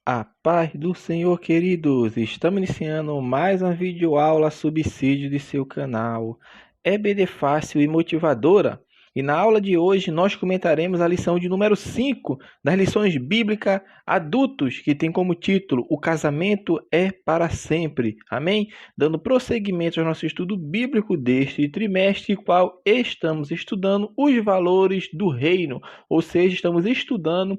A paz do Senhor, queridos! Estamos iniciando mais uma videoaula subsídio de seu canal EBD Fácil e Motivadora. E na aula de hoje nós comentaremos a lição de número 5 das lições bíblicas adultos, que tem como título O Casamento é para Sempre. Amém? Dando prosseguimento ao nosso estudo bíblico deste trimestre, qual estamos estudando os valores do reino, ou seja, estamos estudando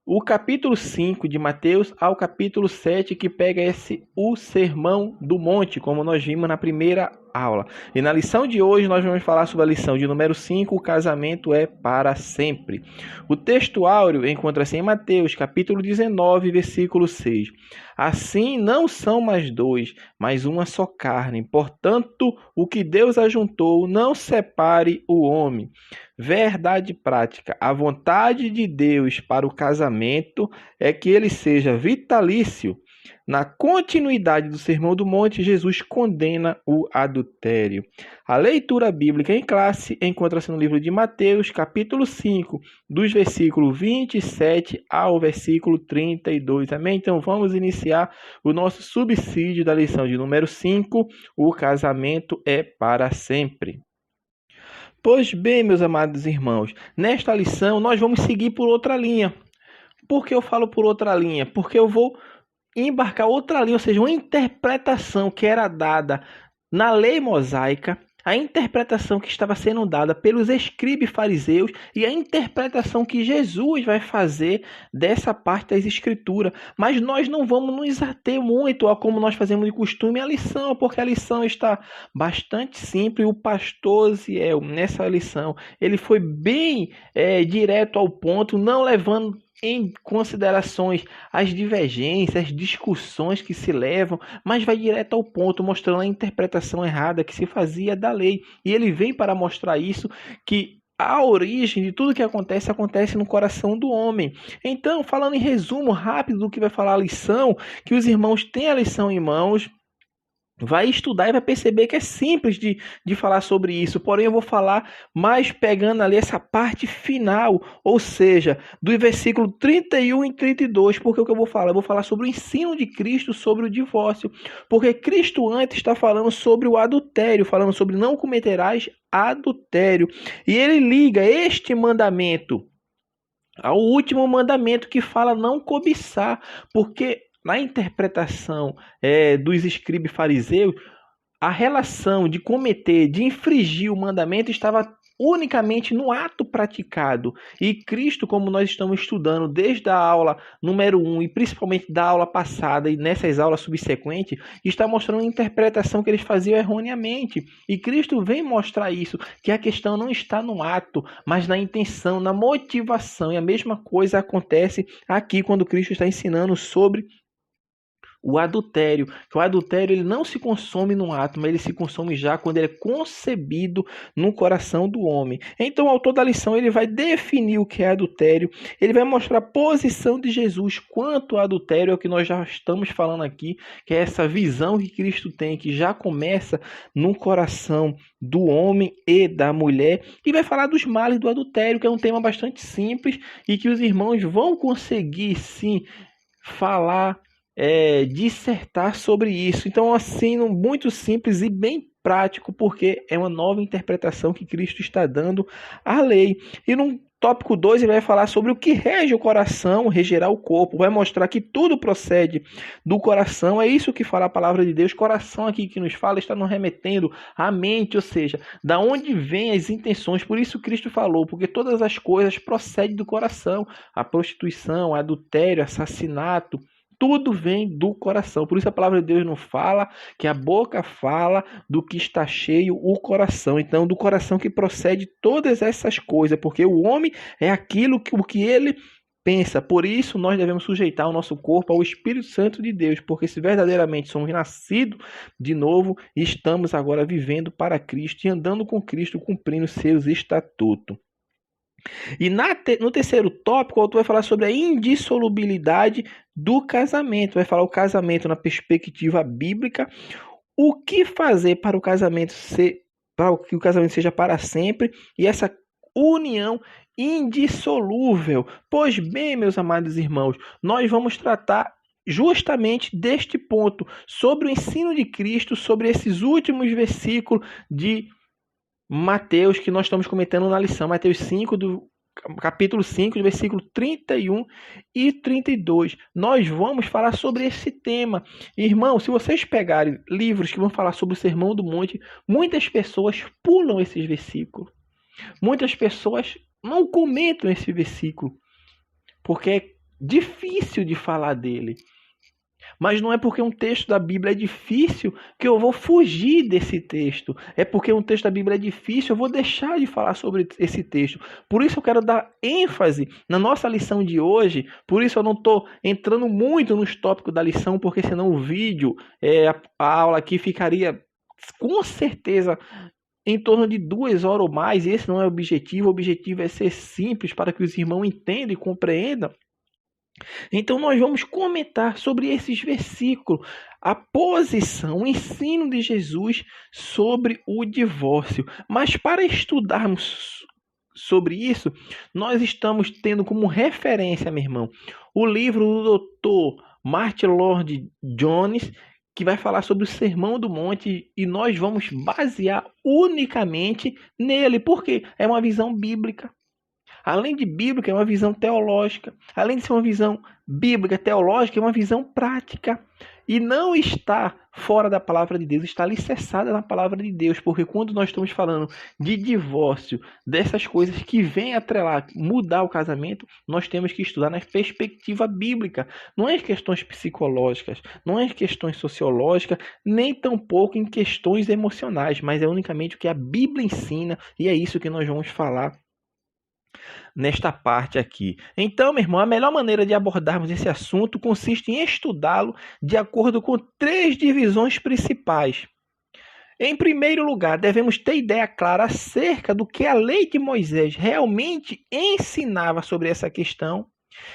o capítulo 5 de Mateus ao capítulo 7, que pega o Sermão do Monte, como nós vimos na primeira aula. E na lição de hoje nós vamos falar sobre a lição de número 5, o casamento é para sempre. O texto áureo encontra-se em Mateus, capítulo 19, versículo 6. Assim não são mais dois, mas uma só carne. Portanto, o que Deus ajuntou, não separe o homem. Verdade prática. A vontade de Deus para o casamento é que ele seja vitalício. Na continuidade do Sermão do Monte, Jesus condena o adultério. A leitura bíblica em classe encontra-se no livro de Mateus, capítulo 5, dos versículos 27 ao versículo 32. Amém? Então vamos iniciar o nosso subsídio da lição de número 5, o casamento é para sempre. Pois bem, meus amados irmãos, nesta lição nós vamos seguir por outra linha. Por que eu falo por outra linha? Porque eu vou embarcar outra linha, ou seja, uma interpretação que era dada na lei mosaica, a interpretação que estava sendo dada pelos escribas e fariseus e a interpretação que Jesus vai fazer dessa parte das escrituras. Mas nós não vamos nos ater muito a como nós fazemos de costume a lição, porque a lição está bastante simples. O pastor Ziel, nessa lição, ele foi bem direto ao ponto, não levando em considerações as divergências, as discussões que se levam, mas vai direto ao ponto, mostrando a interpretação errada que se fazia da lei. E ele vem para mostrar isso, que a origem de tudo que acontece no coração do homem. Então, falando em resumo rápido do que vai falar a lição, que os irmãos têm a lição em mãos, vai estudar e vai perceber que é simples de falar sobre isso. Porém, eu vou falar mais pegando ali essa parte final, ou seja, do versículo 31 e 32. Porque o que eu vou falar? Eu vou falar sobre o ensino de Cristo sobre o divórcio. Porque Cristo antes está falando sobre o adultério, falando sobre não cometerás adultério. E ele liga este mandamento ao último mandamento que fala não cobiçar, porque na interpretação dos escribas e fariseus, a relação de cometer, de infringir o mandamento estava unicamente no ato praticado. E Cristo, como nós estamos estudando desde a aula número 1 e principalmente da aula passada e nessas aulas subsequentes, está mostrando a interpretação que eles faziam erroneamente. E Cristo vem mostrar isso, que a questão não está no ato, mas na intenção, na motivação. E a mesma coisa acontece aqui quando Cristo está ensinando sobre o adultério, que o adultério ele não se consome no ato, mas ele se consome já quando ele é concebido no coração do homem. Então, o autor da lição ele vai definir o que é adultério, ele vai mostrar a posição de Jesus quanto ao adultério, é o que nós já estamos falando aqui, que é essa visão que Cristo tem, que já começa no coração do homem e da mulher, e vai falar dos males do adultério, que é um tema bastante simples e que os irmãos vão conseguir sim falar, dissertar sobre isso. Então, assim, muito simples e bem prático, porque é uma nova interpretação que Cristo está dando à lei. E no tópico 2 ele vai falar sobre o que rege o coração, regerá o corpo. Vai mostrar que tudo procede do coração. É isso que fala a palavra de Deus. Coração aqui que nos fala está nos remetendo à mente, ou seja, da onde vêm as intenções. Por isso Cristo falou, porque todas as coisas procedem do coração. A prostituição, o adultério, assassinato, tudo vem do coração. Por isso a palavra de Deus não fala que a boca fala do que está cheio o coração. Então, do coração que procede todas essas coisas, porque o homem é aquilo o que ele pensa. Por isso nós devemos sujeitar o nosso corpo ao Espírito Santo de Deus, porque se verdadeiramente somos nascidos de novo, estamos agora vivendo para Cristo e andando com Cristo, cumprindo seus estatutos. E no terceiro tópico, o autor vai falar sobre a indissolubilidade do casamento. Vai falar o casamento na perspectiva bíblica. O que fazer para que o casamento seja para sempre e essa união indissolúvel. Pois bem, meus amados irmãos, nós vamos tratar justamente deste ponto, sobre o ensino de Cristo, sobre esses últimos versículos de Mateus que nós estamos comentando na lição, Mateus 5, do capítulo 5, do versículo 31 e 32. Nós vamos falar sobre esse tema. Irmão, se vocês pegarem livros que vão falar sobre o Sermão do Monte, muitas pessoas pulam esses versículos. Muitas pessoas não comentam esse versículo, porque é difícil de falar dele. Mas não é porque um texto da Bíblia é difícil que eu vou fugir desse texto. É porque um texto da Bíblia é difícil, eu vou deixar de falar sobre esse texto. Por isso eu quero dar ênfase na nossa lição de hoje. Por isso eu não estou entrando muito nos tópicos da lição, porque senão o vídeo, a aula aqui ficaria com certeza em torno de 2 horas ou mais. Esse não é o objetivo. O objetivo é ser simples para que os irmãos entendam e compreendam. Então nós vamos comentar sobre esses versículos, a posição, o ensino de Jesus sobre o divórcio. Mas para estudarmos sobre isso, nós estamos tendo como referência, meu irmão, o livro do Dr. Martyn Lloyd-Jones, que vai falar sobre o Sermão do Monte, e nós vamos basear unicamente nele, porque é uma visão bíblica. Além de bíblica, é uma visão teológica. Além de ser uma visão bíblica, teológica, é uma visão prática. E não está fora da palavra de Deus, está alicerçada na palavra de Deus. Porque quando nós estamos falando de divórcio, dessas coisas que vêm atrelar, mudar o casamento, nós temos que estudar na perspectiva bíblica. Não é em questões psicológicas, não é em questões sociológicas, nem tampouco em questões emocionais, mas é unicamente o que a Bíblia ensina, e é isso que nós vamos falar nesta parte aqui. Então, meu irmão, a melhor maneira de abordarmos esse assunto consiste em estudá-lo de acordo com 3 divisões principais. Em primeiro lugar, devemos ter ideia clara acerca do que a lei de Moisés realmente ensinava sobre essa questão.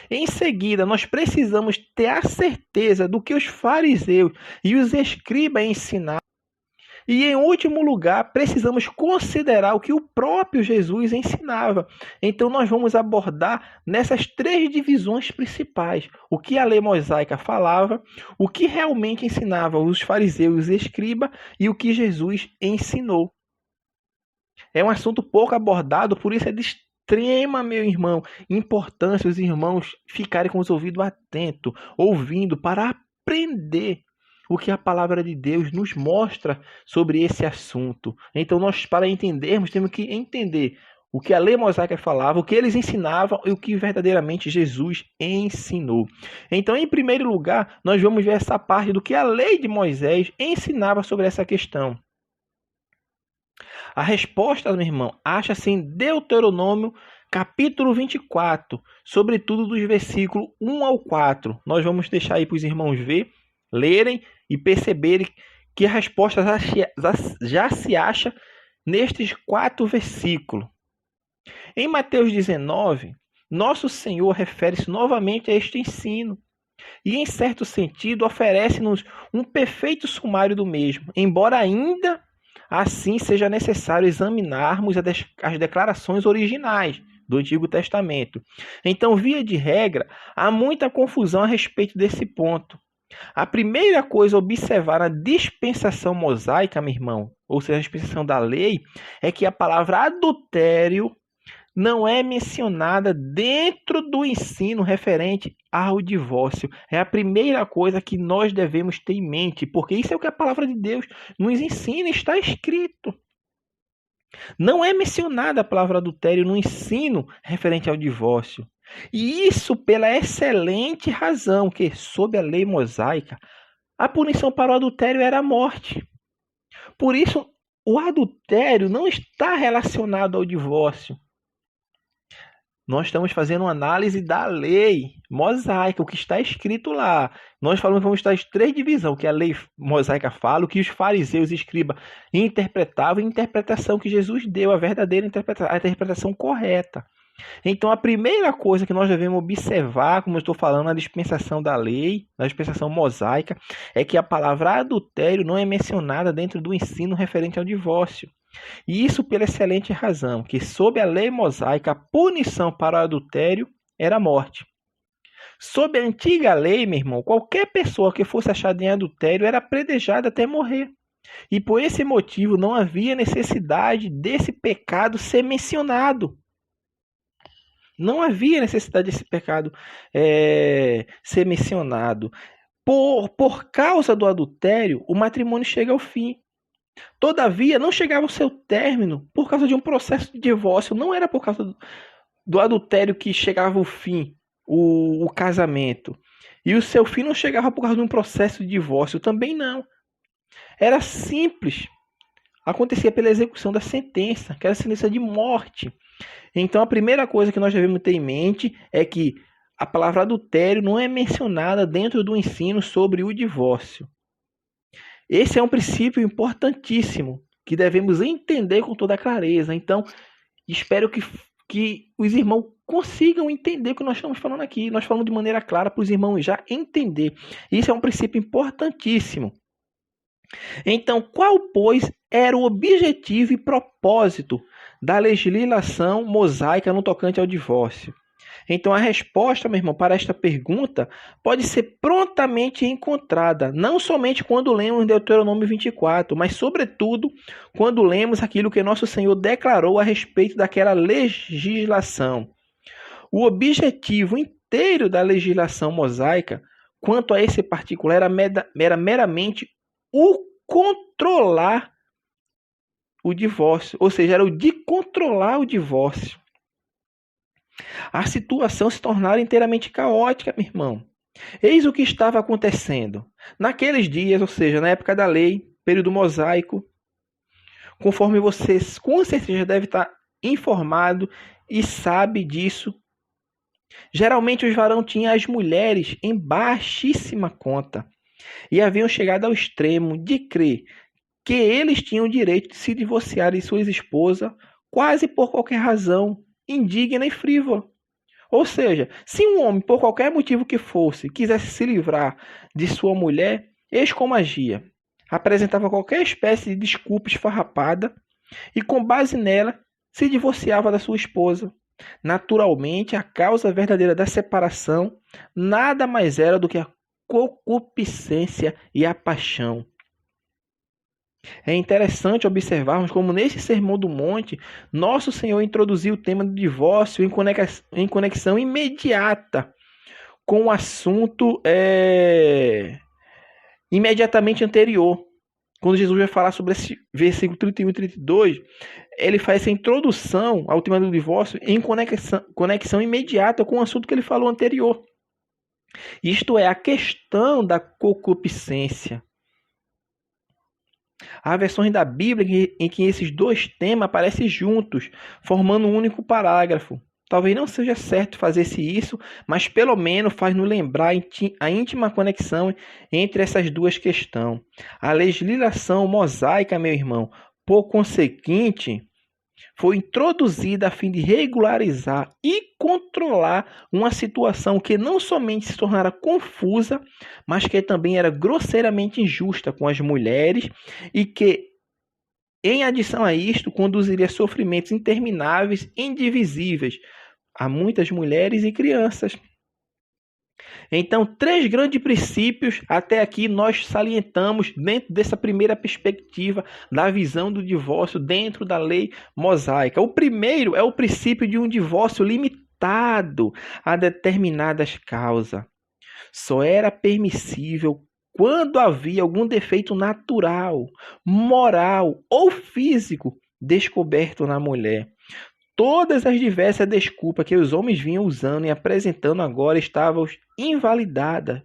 Em seguida, nós precisamos ter a certeza do que os fariseus e os escribas ensinavam. E, em último lugar, precisamos considerar o que o próprio Jesus ensinava. Então, nós vamos abordar nessas 3 divisões principais. O que a lei mosaica falava, o que realmente ensinava os fariseus e os escribas e o que Jesus ensinou. É um assunto pouco abordado, por isso é de extrema, meu irmão, importância os irmãos ficarem com os ouvidos atentos, ouvindo, para aprender o que a palavra de Deus nos mostra sobre esse assunto. Então, nós, para entendermos, temos que entender o que a lei mosaica falava, o que eles ensinavam e o que verdadeiramente Jesus ensinou. Então, em primeiro lugar, nós vamos ver essa parte do que a lei de Moisés ensinava sobre essa questão. A resposta, meu irmão, acha-se em Deuteronômio, capítulo 24, sobretudo dos versículos 1 ao 4. Nós vamos deixar aí para os irmãos lerem e perceberem que a resposta já se acha nestes 4 versículos. Em Mateus 19, nosso Senhor refere-se novamente a este ensino e, em certo sentido, oferece-nos um perfeito sumário do mesmo, embora ainda assim seja necessário examinarmos as declarações originais do Antigo Testamento. Então, via de regra, há muita confusão a respeito desse ponto. A primeira coisa a observar na dispensação mosaica, meu irmão, ou seja, a dispensação da lei, é que a palavra adultério não é mencionada dentro do ensino referente ao divórcio. É a primeira coisa que nós devemos ter em mente, porque isso é o que a palavra de Deus nos ensina, está escrito. Não é mencionada a palavra adultério no ensino referente ao divórcio. E isso pela excelente razão que, sob a lei mosaica, a punição para o adultério era a morte. Por isso, o adultério não está relacionado ao divórcio. Nós estamos fazendo uma análise da lei mosaica, o que está escrito lá. Nós falamos que vamos estar em 3 divisões, o que a lei mosaica fala, o que os fariseus e escribas interpretavam e a interpretação que Jesus deu, a verdadeira interpretação, a interpretação correta. Então, a primeira coisa que nós devemos observar, como eu estou falando, na dispensação da lei, na dispensação mosaica, é que a palavra adultério não é mencionada dentro do ensino referente ao divórcio. E isso pela excelente razão, que sob a lei mosaica, a punição para o adultério era a morte. Sob a antiga lei, meu irmão, qualquer pessoa que fosse achada em adultério era apedrejada até morrer. E por esse motivo não havia necessidade desse pecado ser mencionado. Não havia necessidade desse pecado ser mencionado. Por causa do adultério, o matrimônio chega ao fim. Todavia, não chegava ao seu término por causa de um processo de divórcio. Não era por causa do adultério que chegava ao fim, o casamento. E o seu fim não chegava por causa de um processo de divórcio. Também não. Era simples. Acontecia pela execução da sentença, que era a sentença de morte. Então, a primeira coisa que nós devemos ter em mente é que a palavra adultério não é mencionada dentro do ensino sobre o divórcio. Esse é um princípio importantíssimo que devemos entender com toda clareza. Então, espero que os irmãos consigam entender o que nós estamos falando aqui. Nós falamos de maneira clara para os irmãos já entender. Isso é um princípio importantíssimo. Então, qual, pois, era o objetivo e propósito da legislação mosaica no tocante ao divórcio? Então, a resposta, meu irmão, para esta pergunta pode ser prontamente encontrada, não somente quando lemos Deuteronômio 24, mas, sobretudo, quando lemos aquilo que nosso Senhor declarou a respeito daquela legislação. O objetivo inteiro da legislação mosaica, quanto a esse particular, era meramente o controlar o divórcio, ou seja, era o de controlar o divórcio. A situação se tornara inteiramente caótica, meu irmão. Eis o que estava acontecendo. Naqueles dias, ou seja, na época da lei, período mosaico, conforme vocês com certeza deve estar informado e sabe disso, geralmente os varões tinham as mulheres em baixíssima conta e haviam chegado ao extremo de crer que eles tinham o direito de se divorciar de suas esposas quase por qualquer razão indigna e frívola. Ou seja, se um homem, por qualquer motivo que fosse, quisesse se livrar de sua mulher, eis como agia. Apresentava qualquer espécie de desculpa esfarrapada e, com base nela, se divorciava da sua esposa. Naturalmente, a causa verdadeira da separação nada mais era do que a concupiscência e a paixão. É interessante observarmos como nesse Sermão do Monte, nosso Senhor introduziu o tema do divórcio em conexão imediata com o assunto imediatamente anterior. Quando Jesus vai falar sobre esse versículo 31 e 32, ele faz essa introdução ao tema do divórcio em conexão imediata com o assunto que ele falou anterior. Isto é, a questão da concupiscência. Há versões da Bíblia em que esses dois temas aparecem juntos, formando um único parágrafo. Talvez não seja certo fazer-se isso, mas pelo menos faz-nos lembrar a íntima conexão entre essas duas questões. A legislação mosaica, meu irmão, por conseguinte, foi introduzida a fim de regularizar e controlar uma situação que não somente se tornara confusa, mas que também era grosseiramente injusta com as mulheres e que, em adição a isto, conduziria a sofrimentos intermináveis, indivisíveis a muitas mulheres e crianças. Então, 3 grandes princípios até aqui nós salientamos dentro dessa primeira perspectiva da visão do divórcio dentro da lei mosaica. O primeiro é o princípio de um divórcio limitado a determinadas causas. Só era permissível quando havia algum defeito natural, moral ou físico descoberto na mulher. Todas as diversas desculpas que os homens vinham usando e apresentando agora estavam invalidadas.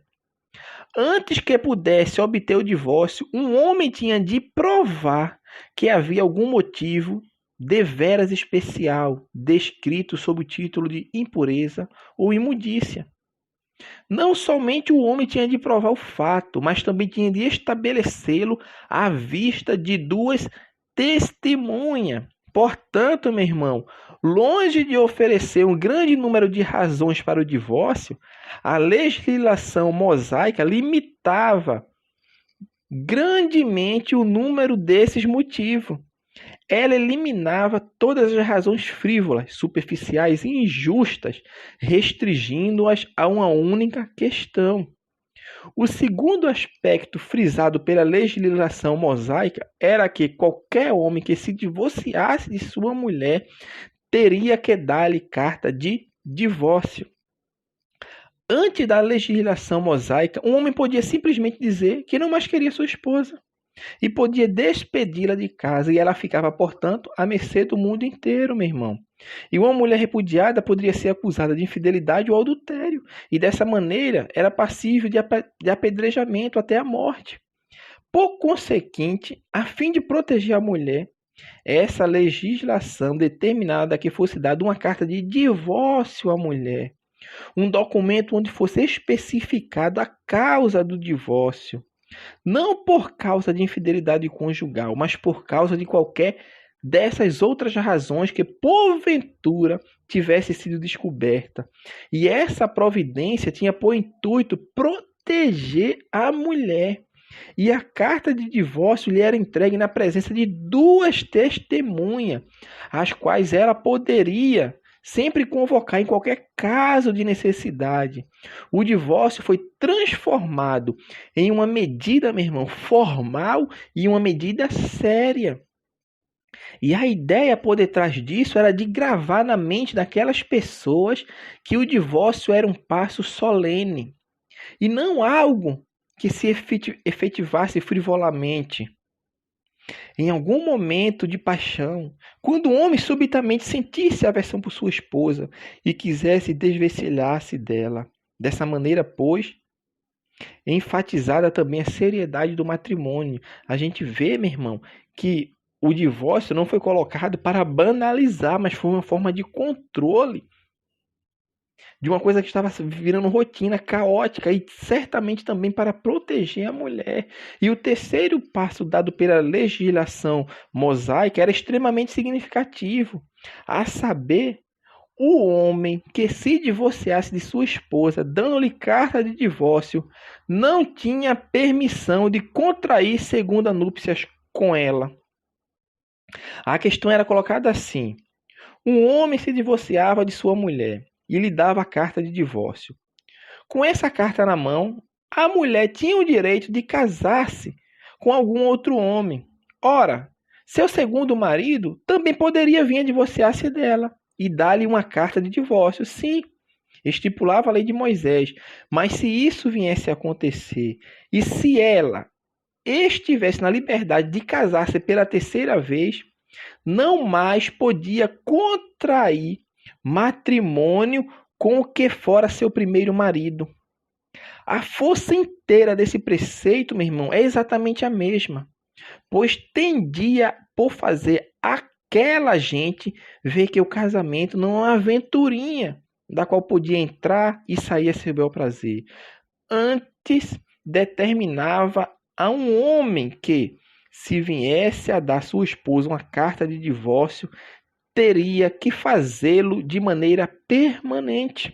Antes que pudesse obter o divórcio, um homem tinha de provar que havia algum motivo deveras especial, descrito sob o título de impureza ou imundícia. Não somente o homem tinha de provar o fato, mas também tinha de estabelecê-lo à vista de 2 testemunhas. Portanto, meu irmão, longe de oferecer um grande número de razões para o divórcio, a legislação mosaica limitava grandemente o número desses motivos. Ela eliminava todas as razões frívolas, superficiais e injustas, restringindo-as a uma única questão. O segundo aspecto frisado pela legislação mosaica era que qualquer homem que se divorciasse de sua mulher teria que dar-lhe carta de divórcio. Antes da legislação mosaica, um homem podia simplesmente dizer que não mais queria sua esposa e podia despedi-la de casa, e ela ficava, portanto, à mercê do mundo inteiro, meu irmão. E uma mulher repudiada poderia ser acusada de infidelidade ou adultério, e dessa maneira era passível de apedrejamento até a morte. Por consequente, a fim de proteger a mulher, essa legislação determinada que fosse dada uma carta de divórcio à mulher, um documento onde fosse especificada a causa do divórcio, não por causa de infidelidade conjugal, mas por causa de qualquer dessas outras razões que porventura tivesse sido descoberta. E essa providência tinha por intuito proteger a mulher. E a carta de divórcio lhe era entregue na presença de duas testemunhas, as quais ela poderia sempre convocar em qualquer caso de necessidade. O divórcio foi transformado em uma medida, meu irmão, formal e uma medida séria. E a ideia por detrás disso era de gravar na mente daquelas pessoas que o divórcio era um passo solene e não algo que se efetivasse frivolamente. Em algum momento de paixão, quando o homem subitamente sentisse aversão por sua esposa e quisesse desvencilhar-se dela. Dessa maneira, pois, é enfatizada também a seriedade do matrimônio. A gente vê, meu irmão, que o divórcio não foi colocado para banalizar, mas foi uma forma de controle de uma coisa que estava virando rotina, caótica, e certamente também para proteger a mulher. E o terceiro passo dado pela legislação mosaica era extremamente significativo, a saber, o homem que se divorciasse de sua esposa, dando-lhe carta de divórcio, não tinha permissão de contrair segunda núpcias com ela. A questão era colocada assim: um homem se divorciava de sua mulher e lhe dava a carta de divórcio. Com essa carta na mão, a mulher tinha o direito de casar-se com algum outro homem. Ora, seu segundo marido também poderia vir a divorciar-se dela e dar-lhe uma carta de divórcio. Sim, estipulava a lei de Moisés. Mas se isso viesse a acontecer, e se ela estivesse na liberdade de casar-se pela terceira vez, não mais podia contrair matrimônio com o que fora seu primeiro marido. A força inteira desse preceito, meu irmão, é exatamente a mesma, pois tendia por fazer aquela gente ver que o casamento não é uma aventurinha da qual podia entrar e sair a seu bel prazer. Antes, determinava a um homem que, se viesse a dar sua esposa uma carta de divórcio, teria que fazê-lo de maneira permanente.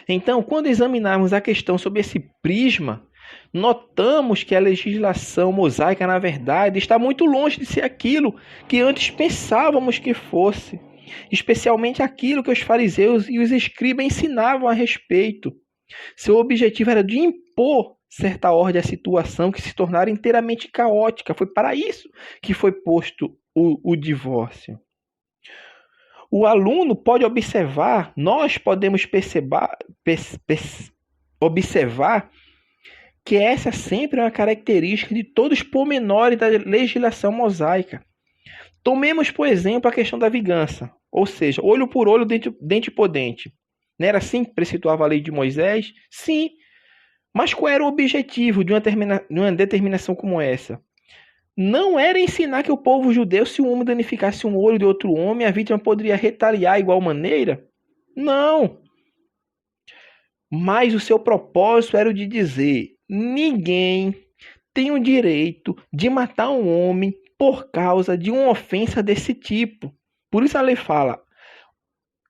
Então, quando examinarmos a questão sob esse prisma, notamos que a legislação mosaica, na verdade, está muito longe de ser aquilo que antes pensávamos que fosse, especialmente aquilo que os fariseus e os escribas ensinavam a respeito. Seu objetivo era de impor certa ordem à situação que se tornara inteiramente caótica. Foi para isso que foi posto o divórcio. O aluno pode observar, nós podemos observar que essa sempre é uma característica de todos os pormenores da legislação mosaica. Tomemos, por exemplo, a questão da vingança, ou seja, olho por olho, dente por dente. Não era assim que preceituava a lei de Moisés? Sim. Mas qual era o objetivo de uma determinação como essa? Não era ensinar que o povo judeu, se um homem danificasse um olho de outro homem, a vítima poderia retaliar de igual maneira? Não. Mas o seu propósito era o de dizer: ninguém tem o direito de matar um homem por causa de uma ofensa desse tipo. Por isso a lei fala: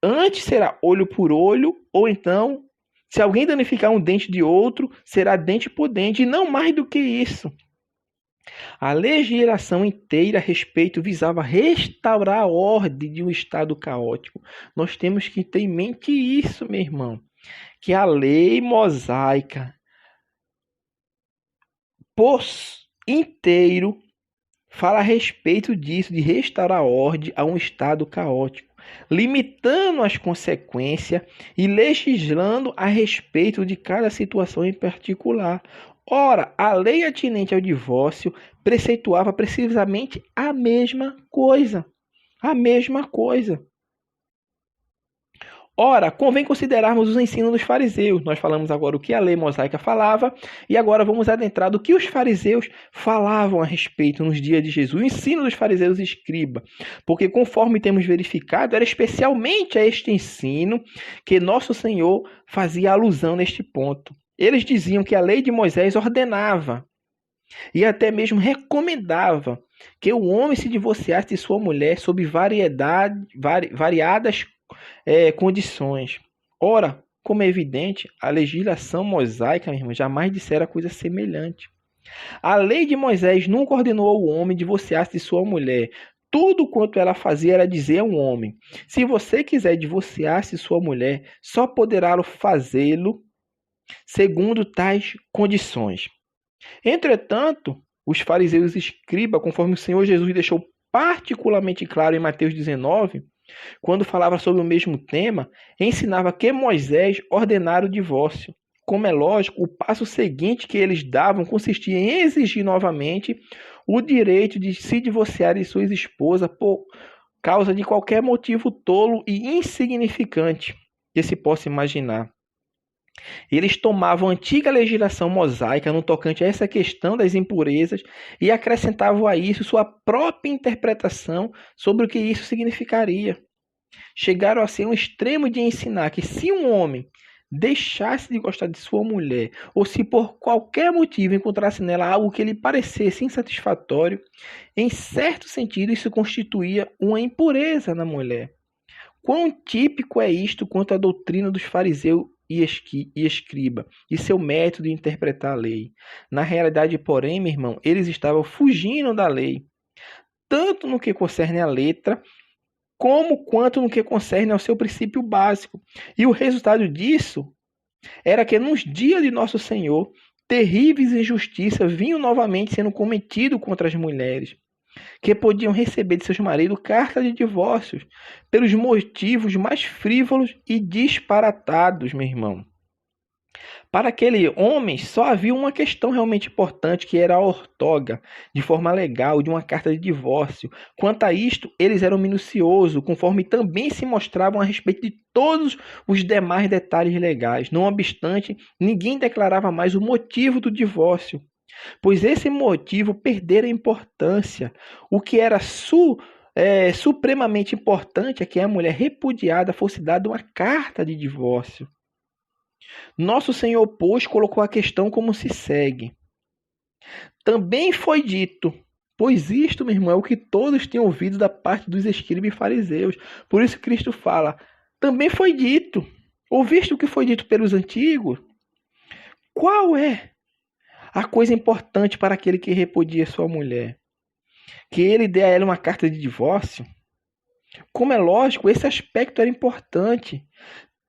antes será olho por olho, ou então, se alguém danificar um dente de outro, será dente por dente, e não mais do que isso. A legislação inteira a respeito visava restaurar a ordem de um estado caótico. Nós temos que ter em mente isso, meu irmão, que a lei mosaica por inteiro fala a respeito disso, de restaurar a ordem a um estado caótico, limitando as consequências e legislando a respeito de cada situação em particular. Ora, a lei atinente ao divórcio preceituava precisamente a mesma coisa. A mesma coisa. Ora, convém considerarmos os ensinos dos fariseus. Nós falamos agora o que a lei mosaica falava, e agora vamos adentrar do que os fariseus falavam a respeito nos dias de Jesus. O ensino dos fariseus e escriba. Porque conforme temos verificado, era especialmente a este ensino que nosso Senhor fazia alusão neste ponto. Eles diziam que a lei de Moisés ordenava e até mesmo recomendava que o homem se divorciasse de sua mulher sob variadas condições. Ora, como é evidente, a legislação mosaica, meu irmão, jamais dissera coisa semelhante. A lei de Moisés nunca ordenou ao homem divorciar-se de sua mulher. Tudo quanto ela fazia era dizer a um homem: se você quiser divorciar-se de sua mulher, só poderá fazê-lo segundo tais condições. Entretanto, os fariseus e escribas, conforme o Senhor Jesus deixou particularmente claro em Mateus 19, quando falava sobre o mesmo tema, ensinava que Moisés ordenara o divórcio. Como é lógico, o passo seguinte que eles davam consistia em exigir novamente o direito de se divorciar de sua esposa por causa de qualquer motivo tolo e insignificante que se possa imaginar. Eles tomavam a antiga legislação mosaica no tocante a essa questão das impurezas e acrescentavam a isso sua própria interpretação sobre o que isso significaria. Chegaram a ser um extremo de ensinar que se um homem deixasse de gostar de sua mulher, ou se por qualquer motivo encontrasse nela algo que lhe parecesse insatisfatório, em certo sentido isso constituía uma impureza na mulher. Quão típico é isto quanto à doutrina dos fariseus e escriba, e seu método de interpretar a lei. Na realidade, porém, meu irmão, eles estavam fugindo da lei, tanto no que concerne à letra, como quanto no que concerne ao seu princípio básico. E o resultado disso era que nos dias de nosso Senhor, terríveis injustiças vinham novamente sendo cometidas contra as mulheres, que podiam receber de seus maridos cartas de divórcios pelos motivos mais frívolos e disparatados, meu irmão. Para aquele homem só havia uma questão realmente importante, que era a ortoga, de forma legal, de uma carta de divórcio. Quanto a isto, eles eram minuciosos, conforme também se mostravam a respeito de todos os demais detalhes legais. Não obstante, ninguém declarava mais o motivo do divórcio, pois esse motivo perdera importância. O que era supremamente importante é que a mulher repudiada fosse dada uma carta de divórcio. Nosso Senhor, pois, colocou a questão como se segue. Também foi dito, pois isto, meu irmão, é o que todos têm ouvido da parte dos escribas e fariseus. Por isso Cristo fala, também foi dito. Ouviste o que foi dito pelos antigos? Qual é a coisa importante para aquele que repudia sua mulher? Que ele dê a ela uma carta de divórcio? Como é lógico, esse aspecto era importante.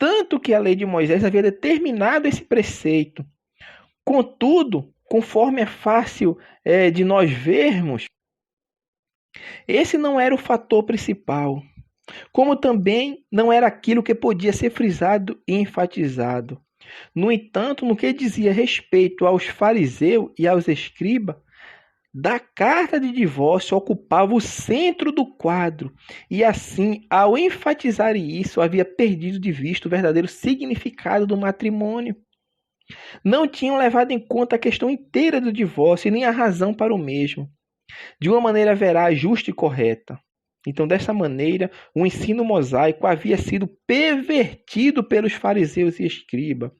Tanto que a lei de Moisés havia determinado esse preceito. Contudo, conforme é fácil de nós vermos, esse não era o fator principal, como também não era aquilo que podia ser frisado e enfatizado. No entanto, no que dizia respeito aos fariseus e aos escribas, da carta de divórcio ocupava o centro do quadro, e assim, ao enfatizar isso, havia perdido de vista o verdadeiro significado do matrimônio. Não tinham levado em conta a questão inteira do divórcio e nem a razão para o mesmo, de uma maneira veraz, justa e correta. Então, dessa maneira, o ensino mosaico havia sido pervertido pelos fariseus e escribas.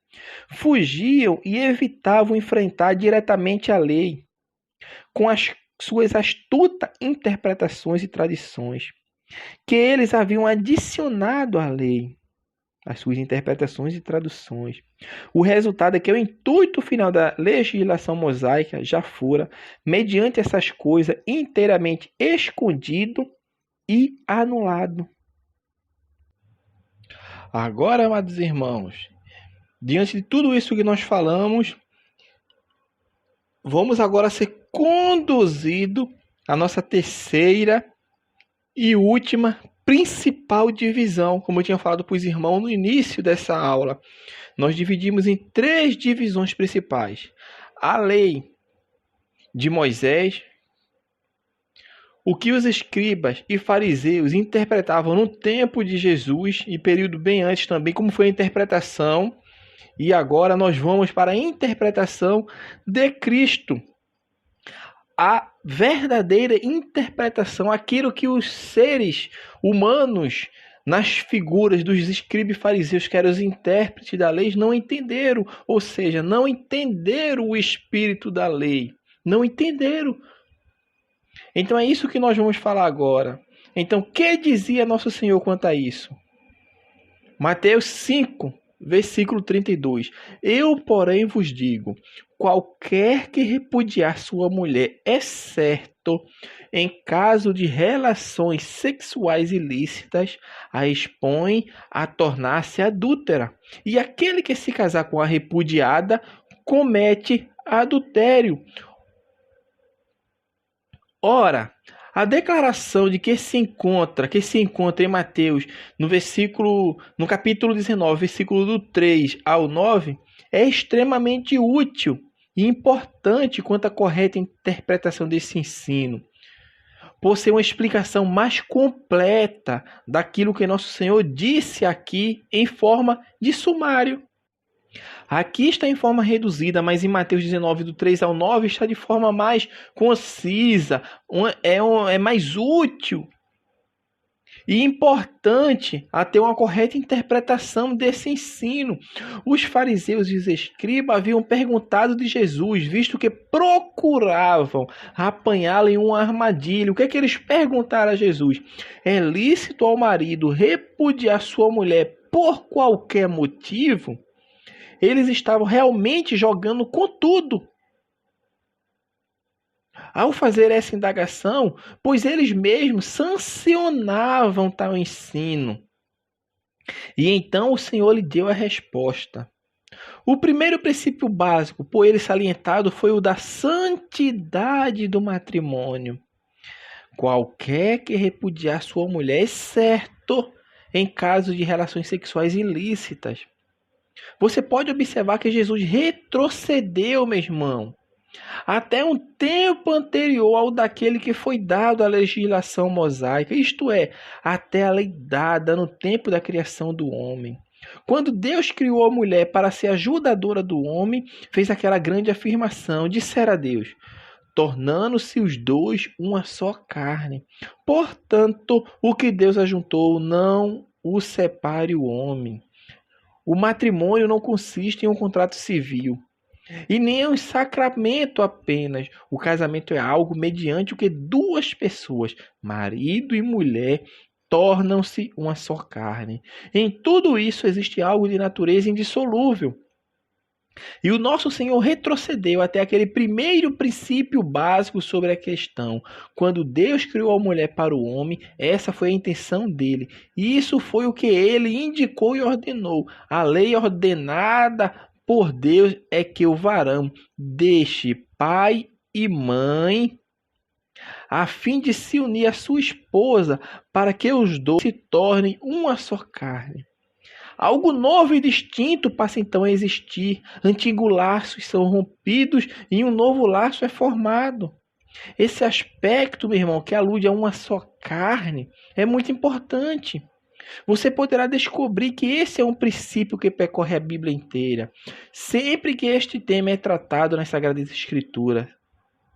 Fugiam e evitavam enfrentar diretamente a lei, com as suas astutas interpretações e tradições, que eles haviam adicionado à lei. as suas interpretações e traduções. O resultado é que o intuito final da legislação mosaica já fora, mediante essas coisas, inteiramente escondido e anulado. Agora, amados irmãos, diante de tudo isso que nós falamos, vamos agora ser conduzido à nossa terceira e última principal divisão, como eu tinha falado para os irmãos no início dessa aula. Nós dividimos em 3 divisões principais. A lei de Moisés, o que os escribas e fariseus interpretavam no tempo de Jesus e período bem antes também, como foi a interpretação. E agora nós vamos para a interpretação de Cristo. A verdadeira interpretação, aquilo que os seres humanos, nas figuras dos escribas e fariseus, que eram os intérpretes da lei, não entenderam. Ou seja, não entenderam o espírito da lei. Não entenderam. Então é isso que nós vamos falar agora. Então, o que dizia nosso Senhor quanto a isso? Mateus 5, versículo 32. Eu, porém, vos digo, qualquer que repudiar sua mulher, exceto em caso de relações sexuais ilícitas, a expõe a tornar-se adúltera. E aquele que se casar com a repudiada, comete adultério. Ora, a declaração de que se encontra em Mateus, no capítulo 19, versículo do 3 ao 9, é extremamente útil e importante quanto à correta interpretação desse ensino, por ser uma explicação mais completa daquilo que nosso Senhor disse aqui em forma de sumário. Aqui está em forma reduzida, mas em Mateus 19, do 3 ao 9, está de forma mais concisa, é mais útil e importante a ter uma correta interpretação desse ensino. Os fariseus e os escribas haviam perguntado de Jesus, visto que procuravam apanhá-lo em uma armadilha. O que é que eles perguntaram a Jesus? É lícito ao marido repudiar sua mulher por qualquer motivo? Eles estavam realmente jogando com tudo. Ao fazer essa indagação, pois eles mesmos sancionavam tal ensino. E então o Senhor lhe deu a resposta. O primeiro princípio básico por ele salientado foi o da santidade do matrimônio. Qualquer que repudiar sua mulher, exceto em caso de relações sexuais ilícitas. Você pode observar que Jesus retrocedeu, meu irmão, até um tempo anterior ao daquele que foi dado à legislação mosaica, isto é, até a lei dada no tempo da criação do homem. Quando Deus criou a mulher para ser ajudadora do homem, fez aquela grande afirmação, dissera a Deus, tornando-se os dois uma só carne. Portanto, o que Deus ajuntou, não o separe o homem. O matrimônio não consiste em um contrato civil e nem em um sacramento apenas. O casamento é algo mediante o que 2 pessoas, marido e mulher, tornam-se uma só carne. Em tudo isso existe algo de natureza indissolúvel. E o nosso Senhor retrocedeu até aquele primeiro princípio básico sobre a questão. Quando Deus criou a mulher para o homem, essa foi a intenção dele. E isso foi o que ele indicou e ordenou. A lei ordenada por Deus é que o varão deixe pai e mãe a fim de se unir à sua esposa para que os dois se tornem uma só carne. Algo novo e distinto passa então a existir. Antigos laços são rompidos e um novo laço é formado. Esse aspecto, meu irmão, que alude a uma só carne, é muito importante. Você poderá descobrir que esse é um princípio que percorre a Bíblia inteira. Sempre que este tema é tratado nas Sagradas Escrituras,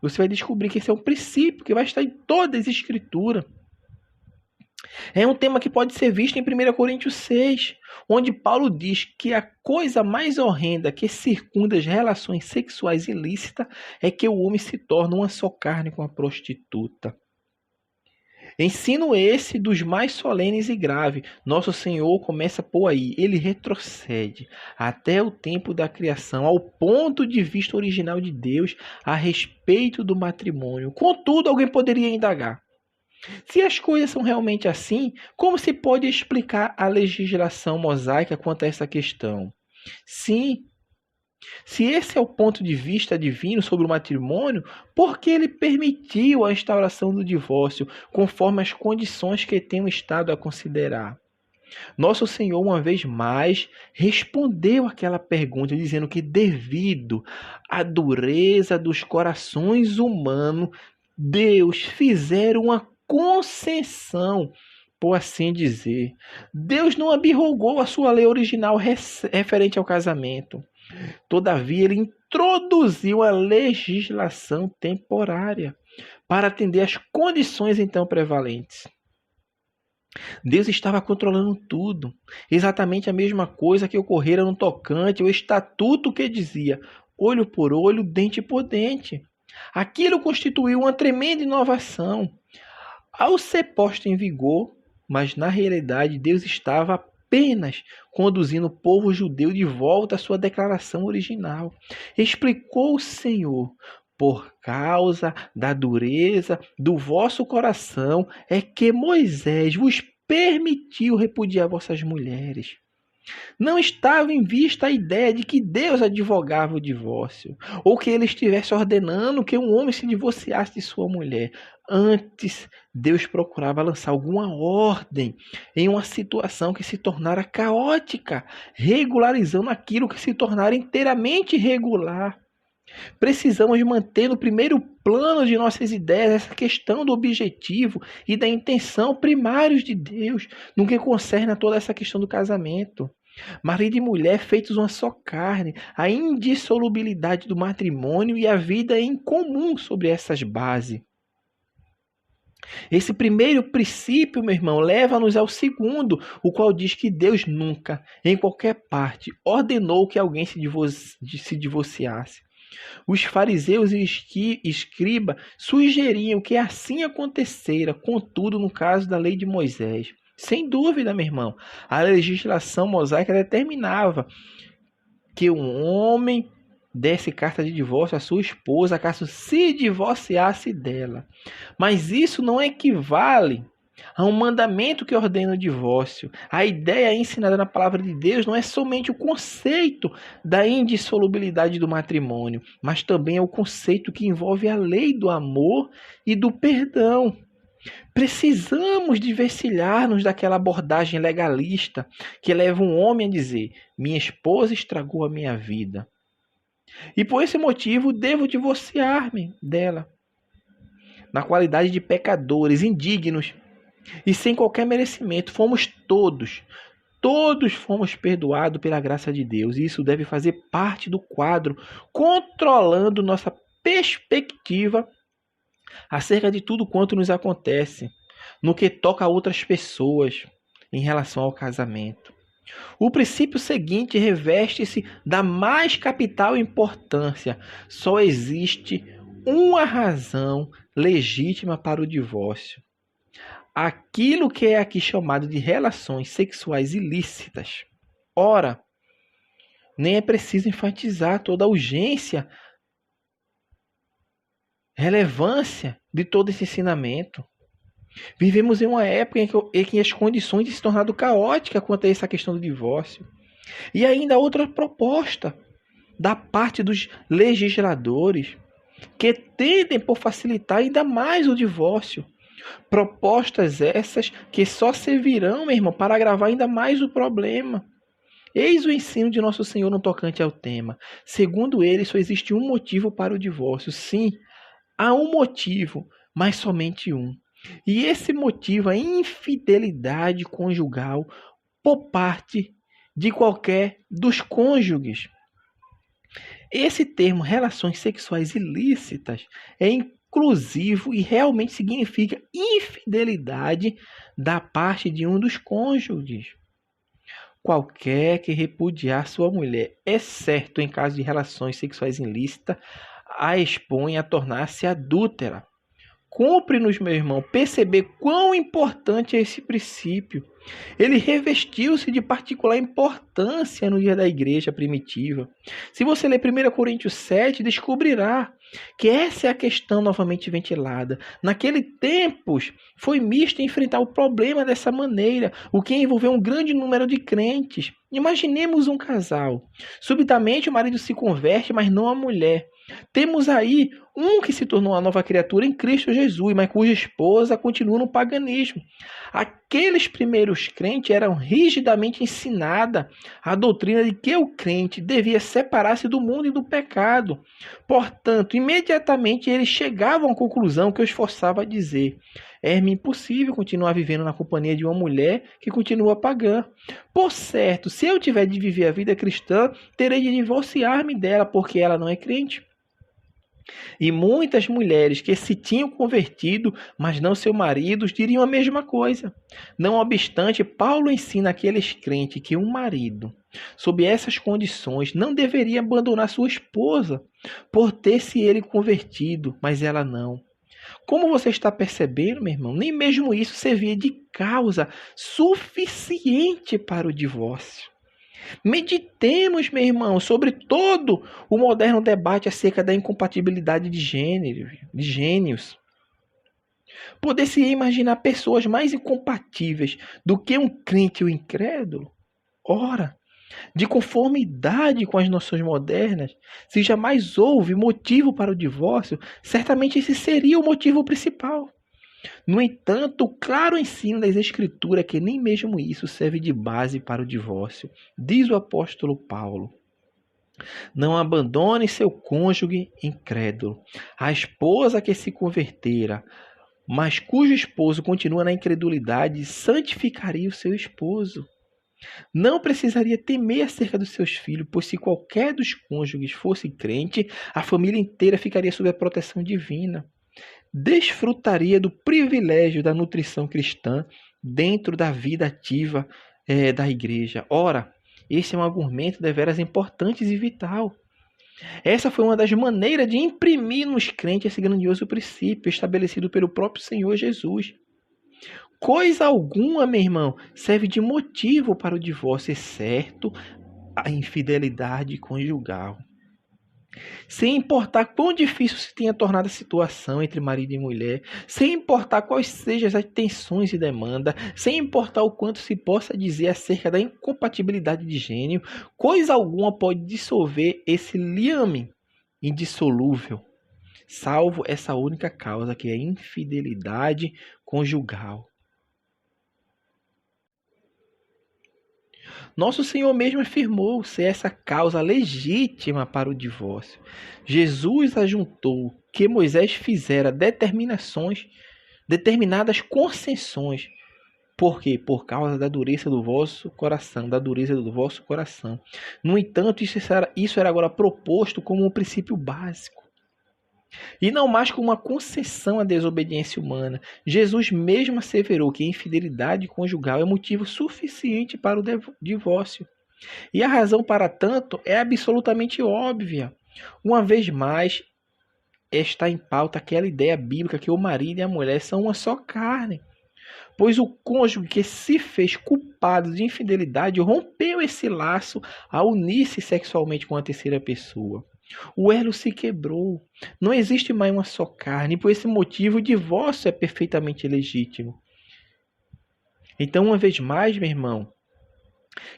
você vai descobrir que esse é um princípio que vai estar em todas as Escrituras. É um tema que pode ser visto em 1 Coríntios 6, onde Paulo diz que a coisa mais horrenda que circunda as relações sexuais ilícitas é que o homem se torna uma só carne com a prostituta. Ensino esse dos mais solenes e graves. Nosso Senhor começa por aí. Ele retrocede até o tempo da criação, ao ponto de vista original de Deus a respeito do matrimônio. Contudo, alguém poderia indagar: se as coisas são realmente assim, como se pode explicar a legislação mosaica quanto a essa questão? Sim, se esse é o ponto de vista divino sobre o matrimônio, por que ele permitiu a instauração do divórcio, conforme as condições que tenham estado a considerar? Nosso Senhor, uma vez mais, respondeu aquela pergunta, dizendo que, devido à dureza dos corações humanos, Deus fizera uma concessão, por assim dizer. Deus não abrogou a sua lei original referente ao casamento. Todavia, ele introduziu a legislação temporária para atender às condições então prevalentes. Deus estava controlando tudo. Exatamente a mesma coisa que ocorrera no tocante ao estatuto que dizia olho por olho, dente por dente. Aquilo constituiu uma tremenda inovação. Ao ser posto em vigor, mas na realidade Deus estava apenas conduzindo o povo judeu de volta à sua declaração original. Explicou o Senhor: por causa da dureza do vosso coração é que Moisés vos permitiu repudiar vossas mulheres. Não estava em vista a ideia de que Deus advogava o divórcio, ou que ele estivesse ordenando que um homem se divorciasse de sua mulher. Antes, Deus procurava lançar alguma ordem em uma situação que se tornara caótica, regularizando aquilo que se tornara inteiramente irregular. Precisamos manter no primeiro plano de nossas ideias essa questão do objetivo e da intenção primários de Deus no que concerne a toda essa questão do casamento. Marido e mulher feitos uma só carne, a indissolubilidade do matrimônio e a vida em comum sobre essas bases. Esse primeiro princípio, meu irmão, leva-nos ao segundo, o qual diz que Deus nunca, em qualquer parte, ordenou que alguém se divorciasse. Os fariseus e escribas sugeriam que assim acontecera, contudo, no caso da lei de Moisés. Sem dúvida, meu irmão, a legislação mosaica determinava que um homem desse carta de divórcio à sua esposa, caso se divorciasse dela. Mas isso não equivale a um mandamento que ordena o divórcio. A ideia ensinada na palavra de Deus não é somente o conceito da indissolubilidade do matrimônio, mas também é o conceito que envolve a lei do amor e do perdão. Precisamos desvencilhar-nos daquela abordagem legalista que leva um homem a dizer: minha esposa estragou a minha vida, e por esse motivo devo divorciar-me dela. Na qualidade de pecadores, indignos e sem qualquer merecimento, todos fomos perdoados pela graça de Deus. E isso deve fazer parte do quadro controlando nossa perspectiva acerca de tudo quanto nos acontece, no que toca a outras pessoas em relação ao casamento. O princípio seguinte reveste-se da mais capital importância. Só existe uma razão legítima para o divórcio: aquilo que é aqui chamado de relações sexuais ilícitas. Ora, nem é preciso enfatizar toda a urgência, relevância de todo esse ensinamento. Vivemos em uma época em que as condições têm se tornado caóticas quanto a essa questão do divórcio. E ainda outra proposta da parte dos legisladores que tendem por facilitar ainda mais o divórcio. Propostas essas que só servirão, meu irmão, para agravar ainda mais o problema. Eis o ensino de nosso Senhor no tocante ao tema. Segundo ele, só existe um motivo para o divórcio. Sim, há um motivo, mas somente um. E esse motivo é a infidelidade conjugal por parte de qualquer dos cônjuges. Esse termo, relações sexuais ilícitas, é inclusivo e realmente significa infidelidade da parte de um dos cônjuges. Qualquer que repudiar sua mulher, exceto em caso de relações sexuais ilícitas, a expõe a tornar-se adúltera. Cumpre-nos, meu irmão, perceber quão importante é esse princípio. Ele revestiu-se de particular importância no dia da igreja primitiva. Se você ler 1 Coríntios 7, descobrirá que essa é a questão novamente ventilada. Naquele tempos, foi misto enfrentar o problema dessa maneira, o que envolveu um grande número de crentes. Imaginemos um casal. Subitamente o marido se converte, mas não a mulher. Temos aí um que se tornou uma nova criatura em Cristo Jesus, mas cuja esposa continua no paganismo. Aqueles primeiros crentes eram rigidamente ensinada a doutrina de que o crente devia separar-se do mundo e do pecado. Portanto, imediatamente eles chegavam à conclusão que eu esforçava a dizer: é-me impossível continuar vivendo na companhia de uma mulher que continua pagã. Por certo, se eu tiver de viver a vida cristã, terei de divorciar-me dela, porque ela não é crente. E muitas mulheres que se tinham convertido, mas não seus maridos, diriam a mesma coisa. Não obstante, Paulo ensina aqueles crentes que um marido, sob essas condições, não deveria abandonar sua esposa, por ter se ele convertido, mas ela não. Como você está percebendo, meu irmão, nem mesmo isso servia de causa suficiente para o divórcio. Meditemos, meu irmão, sobre todo o moderno debate acerca da incompatibilidade de gênios. Poder-se imaginar pessoas mais incompatíveis do que um crente e o incrédulo? Ora, de conformidade com as noções modernas, se jamais houve motivo para o divórcio, certamente esse seria o motivo principal. No entanto, o claro ensino das Escrituras é que nem mesmo isso serve de base para o divórcio. Diz o apóstolo Paulo: não abandone seu cônjuge incrédulo. A esposa que se convertera, mas cujo esposo continua na incredulidade, santificaria o seu esposo. Não precisaria temer acerca dos seus filhos, pois se qualquer dos cônjuges fosse crente, a família inteira ficaria sob a proteção divina. Desfrutaria do privilégio da nutrição cristã dentro da vida ativa da igreja. Ora, esse é um argumento deveras importante e vital. Essa foi uma das maneiras de imprimir nos crentes esse grandioso princípio estabelecido pelo próprio Senhor Jesus. Coisa alguma, meu irmão, serve de motivo para o divórcio, exceto a infidelidade conjugal. Sem importar quão difícil se tenha tornado a situação entre marido e mulher, sem importar quais sejam as tensões e demandas, sem importar o quanto se possa dizer acerca da incompatibilidade de gênio, coisa alguma pode dissolver esse liame indissolúvel, salvo essa única causa, que é a infidelidade conjugal. Nosso Senhor mesmo afirmou ser essa causa legítima para o divórcio. Jesus ajuntou que Moisés fizera determinadas concessões. Por quê? Por causa da dureza do vosso coração, No entanto, isso era agora proposto como um princípio básico. E não mais como uma concessão à desobediência humana. Jesus mesmo asseverou que a infidelidade conjugal é motivo suficiente para o divórcio. E a razão para tanto é absolutamente óbvia. Uma vez mais, está em pauta aquela ideia bíblica que o marido e a mulher são uma só carne. Pois o cônjuge que se fez culpado de infidelidade rompeu esse laço ao unir-se sexualmente com a terceira pessoa. O elo se quebrou. Não existe mais uma só carne. Por esse motivo, o divórcio é perfeitamente legítimo. Então, uma vez mais, meu irmão,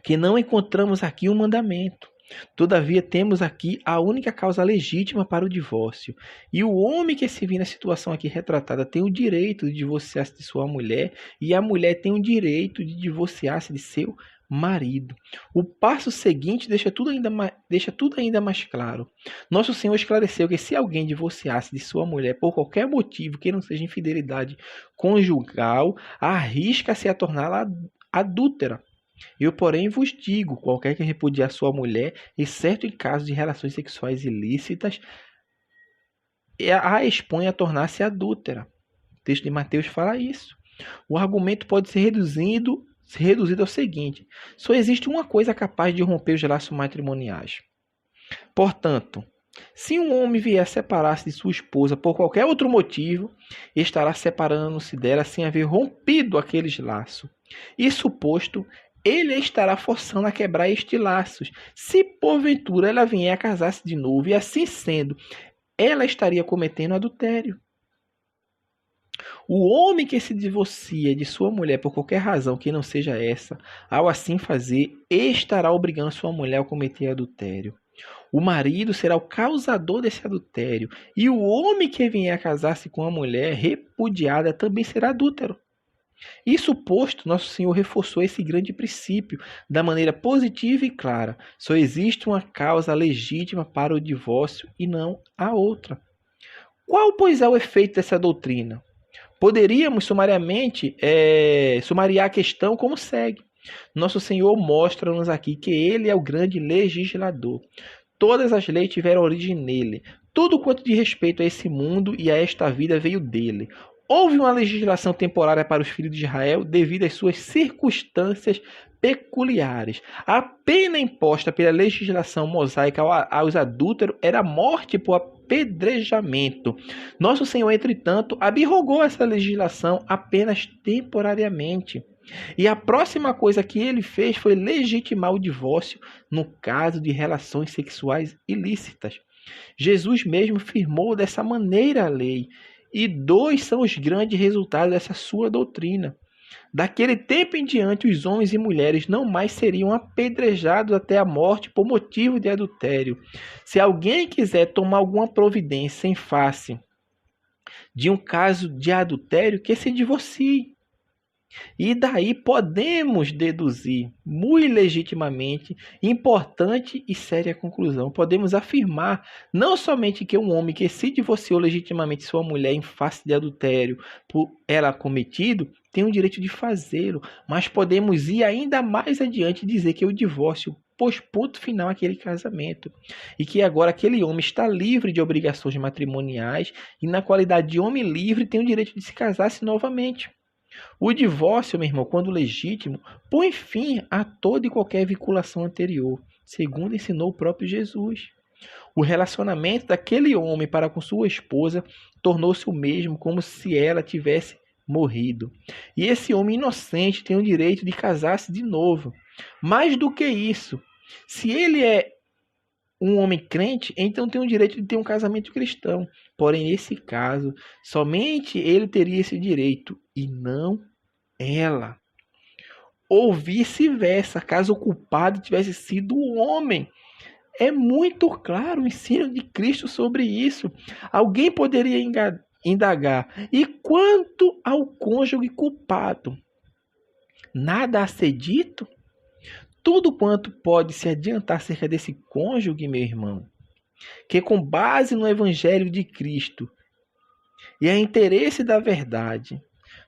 que não encontramos aqui um mandamento. Todavia, temos aqui a única causa legítima para o divórcio. E o homem que se vê na situação aqui retratada tem o direito de divorciar-se de sua mulher, e a mulher tem o direito de divorciar-se de seu marido. O passo seguinte deixa tudo ainda mais claro. Nosso Senhor esclareceu que se alguém divorciasse de sua mulher por qualquer motivo que não seja infidelidade conjugal, arrisca-se a torná-la adúltera. Eu, porém, vos digo, qualquer que repudiar sua mulher, exceto em caso de relações sexuais ilícitas, a expõe a tornar-se adúltera. O texto de Mateus fala isso. O argumento pode ser reduzido ao seguinte: só existe uma coisa capaz de romper os laços matrimoniais. Portanto, Se um homem vier separar-se de sua esposa por qualquer outro motivo, estará separando-se dela sem haver rompido aqueles laços. Isso posto, ele estará forçando a quebrar estes laços. Se porventura ela vier a casar-se de novo, e assim sendo, ela estaria cometendo adultério. O homem que se divorcia de sua mulher por qualquer razão que não seja essa, ao assim fazer, estará obrigando sua mulher a cometer adultério. O marido será o causador desse adultério, e o homem que vier a casar-se com a mulher repudiada também será adúltero. Isso posto, nosso Senhor reforçou esse grande princípio da maneira positiva e clara. Só existe uma causa legítima para o divórcio e não a outra. Qual, pois, é o efeito dessa doutrina? Poderíamos sumariar a questão como segue. Nosso Senhor mostra-nos aqui que Ele é o grande legislador. Todas as leis tiveram origem nele. Tudo quanto diz respeito a esse mundo e a esta vida veio dele. Houve uma legislação temporária para os filhos de Israel devido às suas circunstâncias peculiares. A pena imposta pela legislação mosaica aos adúlteros era a morte por apedrejamento. Nosso Senhor, entretanto, abrogou essa legislação apenas temporariamente. E a próxima coisa que ele fez foi legitimar o divórcio no caso de relações sexuais ilícitas. Jesus mesmo firmou dessa maneira a lei. E dois são os grandes resultados dessa sua doutrina. Daquele tempo em diante, os homens e mulheres não mais seriam apedrejados até a morte por motivo de adultério. Se alguém quiser tomar alguma providência em face de um caso de adultério, que se divorcie. E daí podemos deduzir, muito legitimamente, importante e séria conclusão. Podemos afirmar não somente que um homem que se divorciou legitimamente sua mulher em face de adultério por ela cometido, tem o direito de fazê-lo, mas podemos ir ainda mais adiante e dizer que o divórcio pôs ponto final àquele casamento e que agora aquele homem está livre de obrigações matrimoniais e na qualidade de homem livre tem o direito de se casar-se novamente. O divórcio, meu irmão, quando legítimo, põe fim a toda e qualquer vinculação anterior, segundo ensinou o próprio Jesus. O relacionamento daquele homem para com sua esposa tornou-se o mesmo, como se ela tivesse morrido. E esse homem inocente tem o direito de casar-se de novo. Mais do que isso, se ele é um homem crente, então tem o direito de ter um casamento cristão. Porém, nesse caso, somente ele teria esse direito e não ela. Ou vice-versa, caso o culpado tivesse sido o homem. É muito claro o ensino de Cristo sobre isso. Alguém poderia indagar: e quanto ao cônjuge culpado? Nada a ser dito? Tudo quanto pode se adiantar acerca desse cônjuge, meu irmão, que com base no Evangelho de Cristo e a interesse da verdade,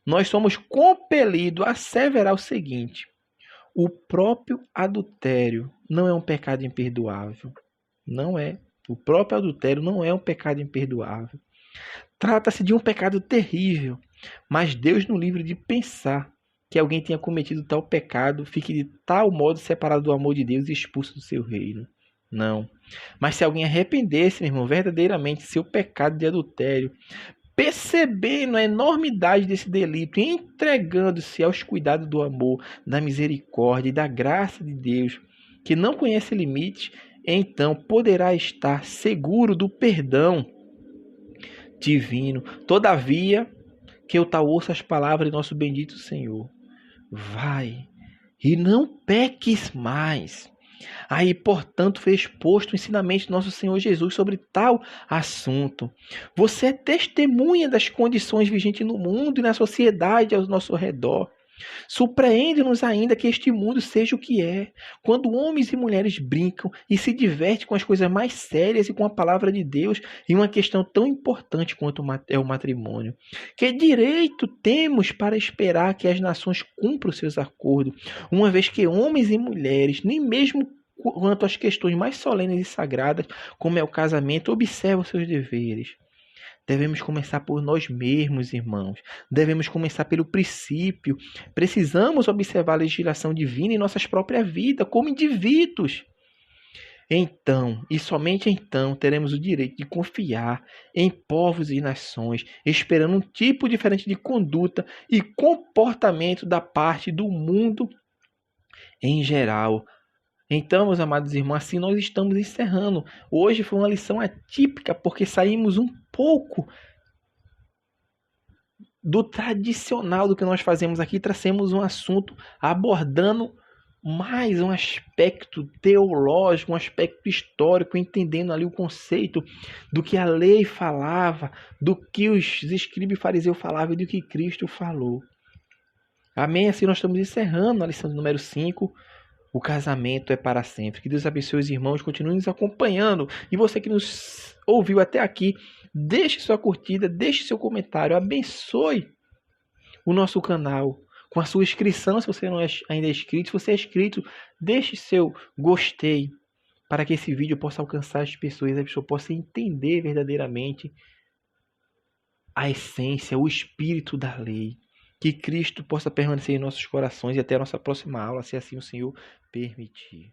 nós somos compelidos a asseverar o seguinte: o próprio adultério não é um pecado imperdoável. Não é. O próprio adultério não é um pecado imperdoável. Trata-se de um pecado terrível, mas Deus nos livre de pensar que alguém tenha cometido tal pecado, fique de tal modo separado do amor de Deus e expulso do seu reino. Não. Mas se alguém arrependesse, meu irmão, verdadeiramente seu pecado de adultério, percebendo a enormidade desse delito e entregando-se aos cuidados do amor, da misericórdia e da graça de Deus, que não conhece limites, então poderá estar seguro do perdão divino. Todavia, que eu tal ouça as palavras de nosso bendito Senhor: vai e não peques mais. Aí, portanto, foi exposto o ensinamento de nosso Senhor Jesus sobre tal assunto. Você é testemunha das condições vigentes no mundo e na sociedade ao nosso redor. Surpreende-nos ainda que este mundo seja o que é, quando homens e mulheres brincam e se divertem com as coisas mais sérias e com a palavra de Deus em uma questão tão importante quanto é o matrimônio. Que direito temos para esperar que as nações cumpram seus acordos, uma vez que homens e mulheres, nem mesmo quanto às questões mais solenes e sagradas, como é o casamento, observam seus deveres? Devemos começar por nós mesmos, irmãos. Devemos começar pelo princípio. Precisamos observar a legislação divina em nossas próprias vidas, como indivíduos. Então, e somente então, teremos o direito de confiar em povos e nações, esperando um tipo diferente de conduta e comportamento da parte do mundo em geral. Então, meus amados irmãos, assim nós estamos encerrando. Hoje foi uma lição atípica, porque saímos um pouco do tradicional do que nós fazemos aqui, trouxemos um assunto abordando mais um aspecto teológico, um aspecto histórico, entendendo ali o conceito do que a lei falava, do que os escribas e fariseus falavam e do que Cristo falou. Amém? Assim nós estamos encerrando a lição número 5. O casamento é para sempre. Que Deus abençoe os irmãos, continue nos acompanhando. E você que nos ouviu até aqui, deixe sua curtida, deixe seu comentário, abençoe o nosso canal com a sua inscrição, se você não é ainda inscrito. Se você é inscrito, deixe seu gostei para que esse vídeo possa alcançar as pessoas, a pessoa possa entender verdadeiramente a essência, o espírito da lei. Que Cristo possa permanecer em nossos corações e até a nossa próxima aula, se assim o Senhor permitir.